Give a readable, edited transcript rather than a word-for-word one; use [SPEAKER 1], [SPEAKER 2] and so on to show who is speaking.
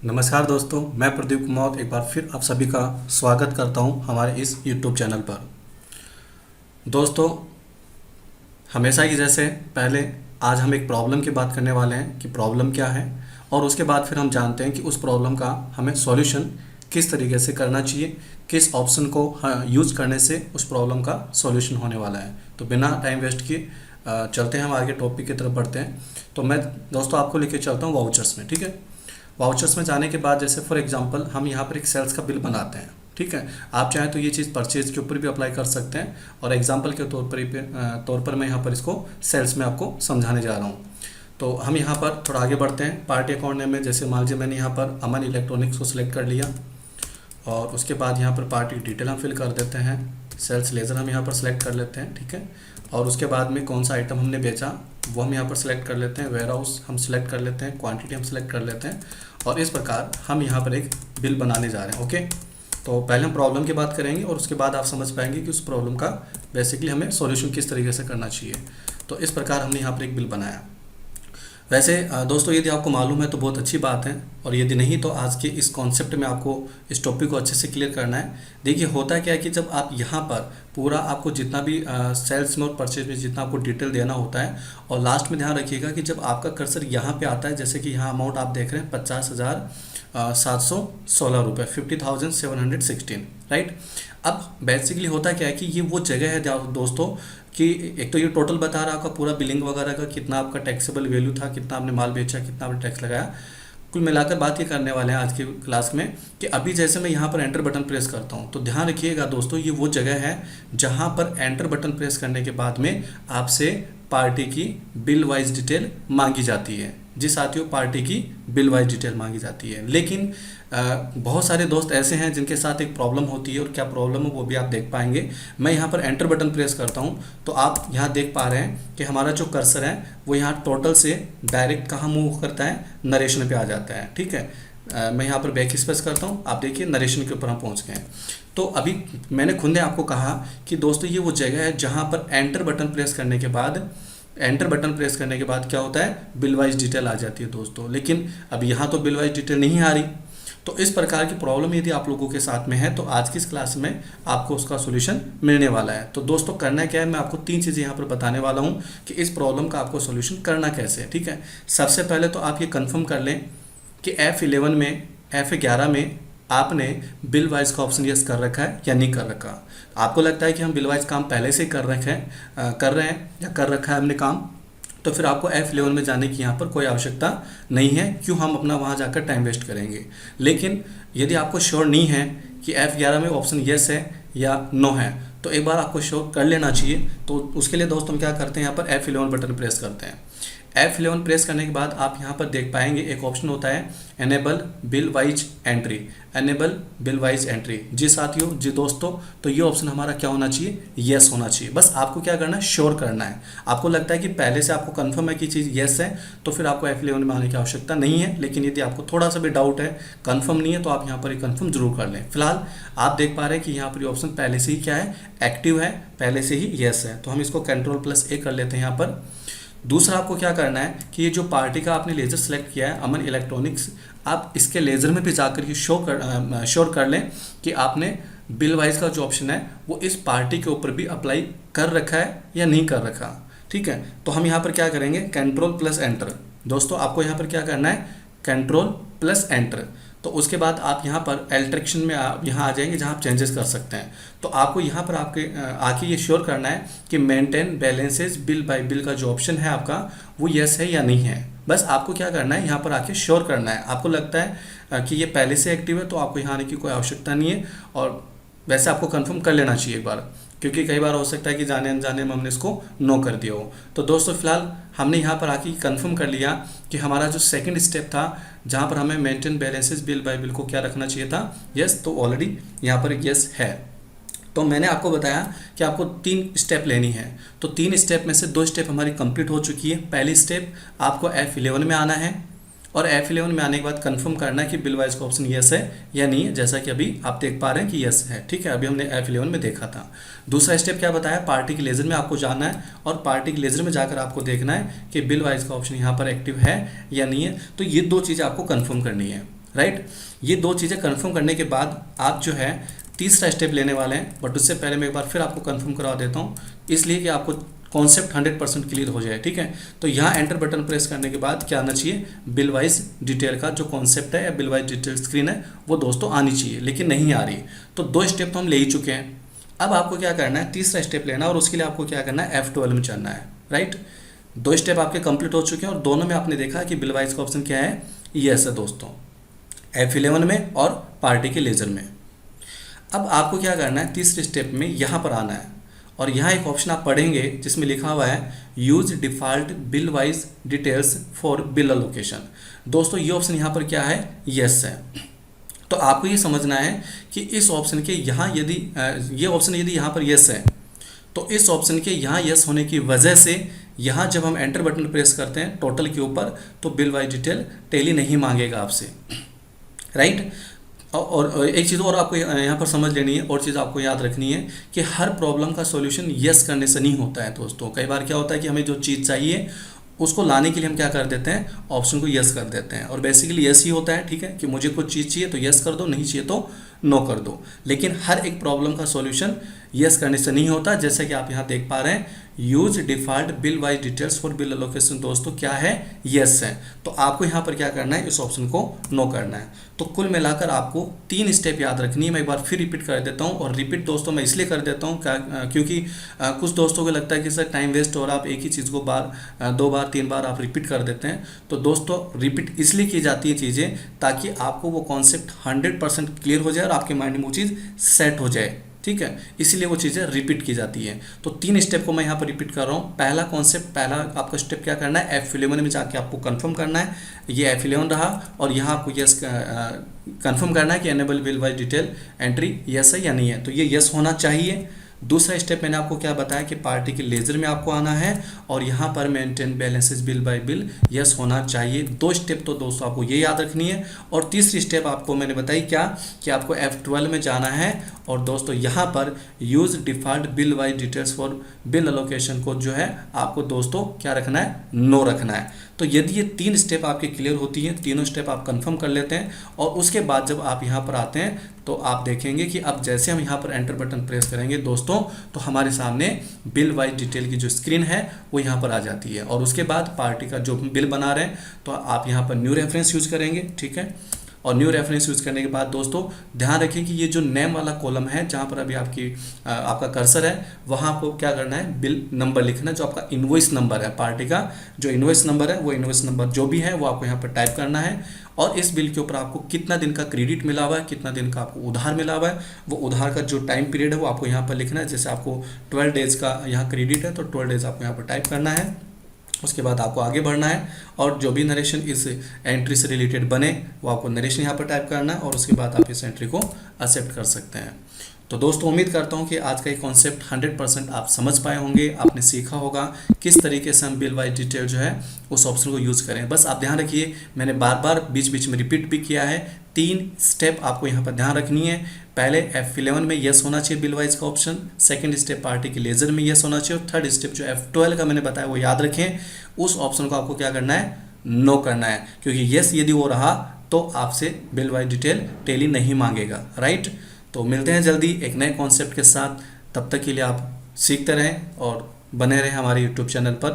[SPEAKER 1] नमस्कार दोस्तों, मैं प्रदीप कुमार एक बार फिर आप सभी का स्वागत करता हूं हमारे इस YouTube चैनल पर। दोस्तों, हमेशा की जैसे पहले आज हम एक प्रॉब्लम की बात करने वाले हैं कि प्रॉब्लम क्या है, और उसके बाद फिर हम जानते हैं कि उस प्रॉब्लम का हमें सॉल्यूशन किस तरीके से करना चाहिए, किस ऑप्शन को यूज़ करने से उस प्रॉब्लम का सॉल्यूशन होने वाला है। तो बिना टाइम वेस्ट किए चलते हैं, हम आगे टॉपिक की तरफ बढ़ते हैं। तो मैं दोस्तों आपको लेके चलता हूँ वाउचर्स में। ठीक है, वाउचर्स में जाने के बाद जैसे फॉर एग्जांपल हम यहाँ पर एक सेल्स का बिल बनाते हैं। ठीक है, आप चाहें तो ये चीज़ परचेज के ऊपर भी अप्लाई कर सकते हैं, और एग्जांपल के तौर पर मैं यहाँ पर इसको सेल्स में आपको समझाने जा रहा हूँ। तो हम यहाँ पर थोड़ा आगे बढ़ते हैं। पार्टी अकाउंट नेम में जैसे मान लीजिए मैंने यहाँ पर अमन इलेक्ट्रॉनिक्स को सिलेक्ट कर लिया, और उसके बाद यहाँ पर पार्टी डिटेल हम फिल कर देते हैं। सेल्स लेज़र हम यहाँ पर सेलेक्ट कर लेते हैं। ठीक है, और उसके बाद में कौन सा आइटम हमने बेचा वो हम यहाँ पर सेलेक्ट कर लेते हैं। वेयर हाउस हम सेलेक्ट कर लेते हैं, क्वांटिटी हम सेलेक्ट कर लेते हैं, और इस प्रकार हम यहाँ पर एक बिल बनाने जा रहे हैं। ओके, तो पहले हम प्रॉब्लम की बात करेंगे और उसके बाद आप समझ पाएंगे कि उस प्रॉब्लम का बेसिकली हमें सॉल्यूशन किस तरीके से करना चाहिए। तो इस प्रकार हमने यहाँ पर एक बिल बनाया। वैसे दोस्तों, यदि आपको मालूम है तो बहुत अच्छी बात है, और यदि नहीं तो आज के इस कॉन्सेप्ट में आपको इस टॉपिक को अच्छे से क्लियर करना है। देखिए, होता क्या है कि जब आप यहाँ पर पूरा आपको जितना भी सेल्स में और परचेज में जितना आपको डिटेल देना होता है, और लास्ट में ध्यान रखिएगा कि जब आपका कर्सर यहाँ पे आता है, जैसे कि यहाँ अमाउंट आप देख रहे हैं 50,716 रुपये, 50,716, राइट। अब बेसिकली होता क्या है कि ये वो जगह है दोस्तों कि एक तो ये टोटल बता रहा है आपका पूरा बिलिंग वगैरह का, कितना आपका टैक्सेबल वैल्यू था, कितना आपने माल बेचा, कितना आपने टैक्स लगाया। कुल मिलाकर बात ये करने वाले हैं आज की क्लास में कि अभी जैसे मैं यहाँ पर एंटर बटन प्रेस करता हूँ, तो ध्यान रखिएगा दोस्तों, ये वो जगह है जहाँ पर एंटर बटन प्रेस करने के बाद में आपसे पार्टी की बिल वाइज डिटेल मांगी जाती है। जी साथियों, पार्टी की बिल वाइज डिटेल मांगी जाती है। लेकिन बहुत सारे दोस्त ऐसे हैं जिनके साथ एक प्रॉब्लम होती है, और क्या प्रॉब्लम है वो भी आप देख पाएंगे। मैं यहाँ पर एंटर बटन प्रेस करता हूँ, तो आप यहाँ देख पा रहे हैं कि हमारा जो कर्सर है वो यहाँ टोटल से डायरेक्ट कहाँ मूव करता है, नरेशन पे आ जाता है। ठीक है, मैं यहाँ पर बैक स्पेस करता हूँ, आप देखिए नरेशन के ऊपर हम पहुँच गए हैं। तो अभी मैंने खुद ने आपको कहा कि दोस्तों ये वो जगह है जहाँ पर एंटर बटन प्रेस करने के बाद क्या होता है, बिल वाइज डिटेल आ जाती है दोस्तों। लेकिन अब यहाँ तो बिल वाइज डिटेल नहीं आ रही। तो इस प्रकार की प्रॉब्लम यदि आप लोगों के साथ में है, तो आज की इस क्लास में आपको उसका सॉल्यूशन मिलने वाला है। तो दोस्तों, करना क्या है, मैं आपको 3 चीज़ें यहाँ पर बताने वाला हूँ कि इस प्रॉब्लम का आपको सॉल्यूशन करना कैसे है। ठीक है, सबसे पहले तो आप ये कंफर्म कर लें कि F11 में, F11 में आपने बिल वाइज का ऑप्शन यस कर रखा है या नहीं कर रखा। आपको लगता है कि हम बिल वाइज काम पहले से कर रहे हैं या कर रखा है हमने काम, तो फिर आपको F11 में जाने की यहाँ पर कोई आवश्यकता नहीं है। क्यों हम अपना वहाँ जाकर टाइम वेस्ट करेंगे। लेकिन यदि आपको श्योर नहीं है कि F11 में ऑप्शन यस है या नो है, तो एक बार आपको श्योर कर लेना चाहिए। तो उसके लिए दोस्तों हम क्या करते हैं, यहाँ पर F11 बटन प्रेस करते हैं। F11 प्रेस करने के बाद आप यहाँ पर देख पाएंगे एक ऑप्शन होता है enable bill wise entry, enable bill wise entry. जी साथियों, जी दोस्तों, तो ये ऑप्शन हमारा क्या होना चाहिए, यस होना चाहिए। बस आपको क्या करना है, श्योर करना है। आपको लगता है कि पहले से आपको कंफर्म है कि चीज़ यस है, तो फिर आपको F11 में आने की आवश्यकता नहीं है। लेकिन यदि आपको थोड़ा सा भी डाउट है, कंफर्म नहीं है, तो आप यहाँ पर कंफर्म जरूर कर लें। फिलहाल आप देख पा रहे हैं कि यहाँ पर ऑप्शन पहले से ही क्या है, एक्टिव है, पहले से ही यस है। तो हम इसको Ctrl+A कर लेते हैं यहाँ पर। दूसरा आपको क्या करना है कि ये जो पार्टी का आपने लेज़र सेलेक्ट किया है अमन इलेक्ट्रॉनिक्स, आप इसके लेज़र में भी जाकर ये श्योर कर लें कि आपने बिल वाइज का जो ऑप्शन है वो इस पार्टी के ऊपर भी अप्लाई कर रखा है या नहीं कर रखा। ठीक है, तो हम यहाँ पर क्या करेंगे, Ctrl+Enter। दोस्तों, आपको यहाँ पर क्या करना है, Ctrl+Enter। तो उसके बाद आप यहाँ पर एल्ट्रेक्शन में यहाँ आ जाएंगे जहाँ आप चेंजेस कर सकते हैं। तो आपको यहाँ पर आके ये श्योर करना है कि maintain balances bill bye bill का जो ऑप्शन है आपका वो यस है या नहीं है। बस आपको क्या करना है, यहाँ पर आके श्योर करना है। आपको लगता है कि ये पहले से एक्टिव है, तो आपको यहाँ आने की कोई आवश्यकता नहीं है, और वैसे आपको कंफर्म कर लेना चाहिए एक बार, क्योंकि कई बार हो सकता है कि जाने अनजाने में हमने इसको नो कर दिया हो। तो दोस्तों, फिलहाल हमने यहाँ पर आके कंफर्म कर लिया कि हमारा जो सेकंड स्टेप था जहाँ पर हमें maintain balances bill bye bill को क्या रखना चाहिए था, यस, तो ऑलरेडी यहाँ पर यस है। तो मैंने आपको बताया कि आपको 3 स्टेप लेनी है। तो 3 स्टेप में से 2 स्टेप हमारी कंप्लीट हो चुकी है। पहली स्टेप आपको F11 में आना है, और F11 में आने के बाद कंफर्म करना है कि बिल वाइज का ऑप्शन यस है या नहीं है, जैसा कि अभी आप देख पा रहे हैं कि यस है। ठीक है, अभी हमने F11 में देखा था। दूसरा स्टेप क्या बताया, पार्टी के लेज़र में आपको जाना है, और पार्टी के लेज़र में जाकर आपको देखना है कि बिल वाइज का ऑप्शन यहाँ पर एक्टिव है या नहीं है। तो ये 2 चीज़ें आपको कंफर्म करनी है। राइट। ये दो चीज़ें कंफर्म करने के बाद आप जो है तीसरा स्टेप लेने वाले हैं, बट उससे पहले मैं एक बार फिर आपको कंफर्म करवा देता हूँ, इसलिए कि आपको कॉन्सेप्ट 100% क्लियर हो जाए, ठीक है। तो यहाँ एंटर बटन प्रेस करने के बाद क्या आना चाहिए, बिल वाइज डिटेल का जो कॉन्सेप्ट है या बिल वाइज डिटेल स्क्रीन है वो दोस्तों आनी चाहिए, लेकिन नहीं आ रही। तो दो स्टेप तो हम ले ही चुके हैं, अब आपको क्या करना है, तीसरा स्टेप लेना है, और उसके लिए आपको क्या करना है, F12 में चलना है, राइट। दो स्टेप आपके कंप्लीट हो चुके हैं और दोनों में आपने देखा कि बिल वाइज का ऑप्शन क्या है, यस है दोस्तों, F11 में और पार्टी के लेजर में। अब आपको क्या करना है, तीसरे स्टेप में यहाँ पर आना है और यहाँ एक ऑप्शन आप पढ़ेंगे जिसमें लिखा हुआ है use default bill wise details for bill allocation. दोस्तों ये ऑप्शन यहाँ पर क्या है, यस है। तो आपको ये समझना है कि इस ऑप्शन के यहाँ यदि ये ऑप्शन यदि यहाँ पर यस है, तो इस ऑप्शन के यहाँ यस होने की वजह से यहाँ जब हम एंटर बटन प्रेस करते हैं टोटल के ऊपर, तो बिल वाइज डिटेल टैली नहीं मांगेगा आपसे, राइट। और एक चीज़ और आपको यहाँ पर समझ लेनी है, और चीज़ आपको याद रखनी है कि हर प्रॉब्लम का सॉल्यूशन यस करने से नहीं होता है दोस्तों। कई बार क्या होता है कि हमें जो चीज़ चाहिए उसको लाने के लिए हम क्या कर देते हैं, ऑप्शन को यस कर देते हैं, और बेसिकली यस ही होता है, ठीक है, कि मुझे कुछ चीज़ चाहिए तो यस कर दो, नहीं चाहिए तो नो कर दो। लेकिन हर एक प्रॉब्लम का सॉल्यूशन यस करने से नहीं होता, जैसे कि आप यहाँ देख पा रहे हैं use default bill wise details for bill allocation, दोस्तों क्या है, यस है। तो आपको यहाँ पर क्या करना है, इस ऑप्शन को नो करना है। तो कुल मिलाकर आपको 3 स्टेप याद रखनी है। मैं एक बार फिर रिपीट कर देता हूँ, और रिपीट दोस्तों मैं इसलिए कर देता हूँ क्योंकि कुछ दोस्तों को लगता है कि सर टाइम वेस्ट हो रहा, आप एक ही चीज़ को दो बार 3 बार आप रिपीट कर देते हैं। तो दोस्तों रिपीट इसलिए की जाती है चीज़ें ताकि आपको वो कॉन्सेप्ट 100% क्लियर हो जाए और आपके माइंड में वो चीज़ सेट हो जाए, ठीक है, इसीलिए वो चीज़ें रिपीट की जाती हैं। तो 3 स्टेप को मैं यहाँ पर रिपीट कर रहा हूँ। पहला कॉन्सेप्ट, पहला आपका स्टेप क्या करना है, F11 में जाके आपको कंफर्म करना है, ये F11 रहा, और यहाँ आपको यस कंफर्म करना है कि enable bill wise detail entry yes है या नहीं है, तो ये यस होना चाहिए। दूसरा स्टेप मैंने आपको क्या बताया कि पार्टी के लेजर में आपको आना है और यहाँ पर maintain balances bill bye bill yes होना चाहिए। 2 स्टेप तो दोस्तों आपको ये याद रखनी है। और तीसरी स्टेप आपको मैंने बताई क्या, कि आपको F12 में जाना है और दोस्तों यहाँ पर use default bill wise details for bill allocation को जो है आपको दोस्तों क्या रखना है, नो रखना है। तो यदि ये 3 स्टेप आपके क्लियर होती हैं, तीनों स्टेप आप कंफर्म कर लेते हैं, और उसके बाद जब आप यहाँ पर आते हैं तो आप देखेंगे कि अब जैसे हम यहाँ पर एंटर बटन प्रेस करेंगे दोस्तों, तो हमारे सामने बिल वाइज डिटेल की जो स्क्रीन है वो यहाँ पर आ जाती है। और उसके बाद पार्टी का जो बिल बना रहे हैं तो आप यहाँ पर न्यू रेफरेंस यूज़ करेंगे, ठीक है। और न्यू रेफरेंस यूज़ करने के बाद दोस्तों ध्यान रखें कि ये जो नेम वाला कॉलम है जहाँ पर अभी आपका कर्सर है, वहाँ आपको क्या करना है, बिल नंबर लिखना है, जो आपका इनवॉइस नंबर है, पार्टी का जो इनवॉइस नंबर है वो इनवॉइस नंबर जो भी है वो आपको यहाँ पर टाइप करना है। और इस बिल के ऊपर आपको कितना दिन का क्रेडिट मिला हुआ है, कितना दिन का आपको उधार मिला हुआ है, वो उधार का जो टाइम पीरियड है वो आपको यहाँ पर लिखना है। जैसे आपको 12 डेज़ का यहाँ क्रेडिट है तो 12 डेज़ आपको यहाँ पर टाइप करना है। उसके बाद आपको आगे बढ़ना है और जो भी नरेशन इस एंट्री से रिलेटेड बने वो आपको नरेशन यहाँ पर टाइप करना है, और उसके बाद आप इस एंट्री को एक्सेप्ट कर सकते हैं। तो दोस्तों उम्मीद करता हूँ कि आज का ये कॉन्सेप्ट 100% आप समझ पाए होंगे, आपने सीखा होगा किस तरीके से हम बिल वाइज डिटेल जो है उस ऑप्शन को यूज़ करें। बस आप ध्यान रखिए, मैंने बार बार बीच बीच में रिपीट भी किया है, 3 स्टेप आपको यहाँ पर ध्यान रखनी है। पहले F11 में यस होना चाहिए बिल वाइज का ऑप्शन, सेकंड स्टेप पार्टी के लेजर में यस होना चाहिए, और थर्ड स्टेप जो F12 का मैंने बताया वो याद रखें, उस ऑप्शन को आपको क्या करना है, नो करना है, क्योंकि यस यदि वो रहा तो आपसे बिल वाइज डिटेल टैली नहीं मांगेगा, राइट। तो मिलते हैं जल्दी एक नए कॉन्सेप्ट के साथ, तब तक के लिए आप सीखते रहें और बने रहें हमारे यूट्यूब चैनल पर।